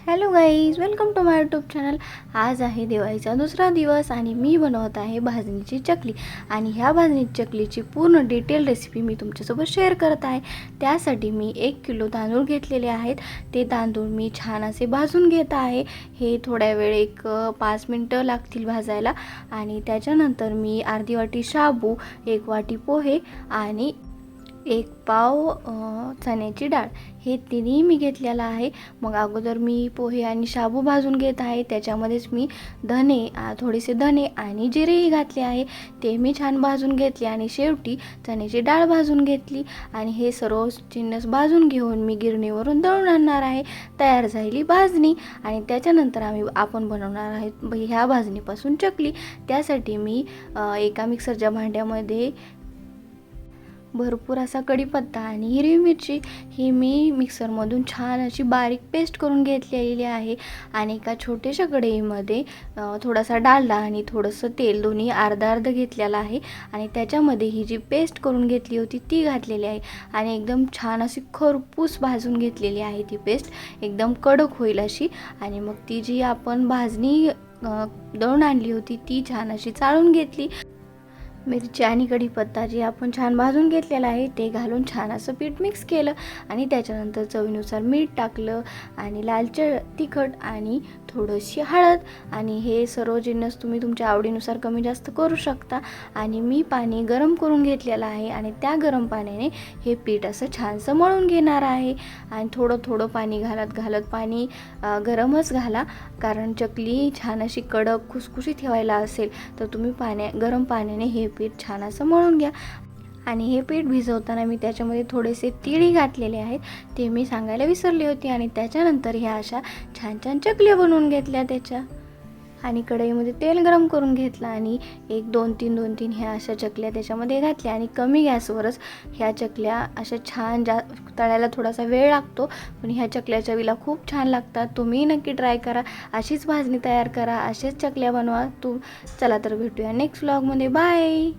Hello guys, welcome to my YouTube channel. आज आहे दिवाळीचा दुसरा दिवस आणि मी बनवत आहे भाजणीची चकली। आणि ह्या भाजणीची चकलीची पूर्ण डिटेल रेसिपी मी तुमच्यासोबत शेअर करत आहे। त्यासाठी मी 1 किलो तांदूळ घेतलेले आहेत। ते तांदूळ मी छान असे भाजून घेत आहे। हे थोड्या वेळ 5 मिनिटं लागतील भाजायला। आणि त्याच्यानंतर मी अर्धी वाटी शाबू, 1 वाटी पोहे आणि 1 पाव चण्याची डाळ हे तिन्ही मी घेतलेला आहे। मग अगोदर मी पोहे आणि शाबू भाजून घेत आहे। त्याच्यामध्येच मी थोडेसे धने आणि जिरेही घातले आहे, ते मी छान भाजून घेतले। आणि शेवटी चण्याची डाळ भाजून घेतली आणि हे सर्व जिन्नस भाजून घेऊन मी गिरणीवरून दळून आणणार आहे। तयार झाली भाजणी आणि त्याच्यानंतर आपण बनवणार आहे ह्या भाजणीपासून चकली। त्यासाठी मी एका मिक्सरच्या भांड्यामध्ये भरपूर असा कढीपत्ता आणि हिरवी मिरची ही मी मिक्सरमधून छान अशी बारीक पेस्ट करून घेतलेली आहे। आणि एका छोट्याशा कढईमध्ये थोडासा डालडा आणि थोडंसं तेल दोन्ही अर्धा घेतलेला आहे। आणि त्याच्यामध्ये ही जी पेस्ट करून घेतली होती ती घातलेली आहे आणि एकदम छान अशी खरपूस भाजून घेतलेली आहे ती पेस्ट, एकदम कडक होईल अशी। आणि मग ती जी आपण भाजणी दळून आणली होती ती छान अशी चाळून घेतली। मिरची आणि कढीपत्ता जे आपण छान भाजून घेतलेला आहे ते घालून छान असं पीठ मिक्स केलं। आणि त्याच्यानंतर चवीनुसार मीठ टाकलं आणि लाल तिखट आणि थोडीशी हळद आणि हे सर्व जिन्नस तुम्ही तुमच्या आवडीनुसार कमी जास्त करू शकता। आणि मी पाणी गरम करून घेतलेलं आहे आणि त्या गरम पाण्याने हे पीठ असं छानसं मळून घेणार आहे। आणि थोडं पाणी घालत पाणी गरमच घाला, कारण चकली छान अशी कडक खुसखुशीत ठेवायला असेल तर तुम्ही गरम पाण्याने हे पीठ छान असं मळून घ्या। आणि हे पीठ भिजवताना मी त्याच्यामध्ये थोडेसे तीळही घातलेले आहेत, ते मी सांगायला विसरले होते। आणि त्याच्यानंतर ह्या अशा छान छान चकल्या बनवून घेतल्या त्याच्या। आणि कढईमध्ये तेल गरम करून घेतलं आणि 2-3 ह्या अशा चकल्या त्याच्यामध्ये घातल्या। आणि कमी गॅसवरच ह्या चकल्या अशा छान तळायला थोडासा वेळ लागतो, पण ह्या चकल्या चवीला खूप छान लागतात। तुम्ही नक्की ट्राय करा, अशीच भाजणी तयार करा, अशाच चकल्या बनवा चला तर भेटूया नेक्स्ट व्लॉगमध्ये। बाय।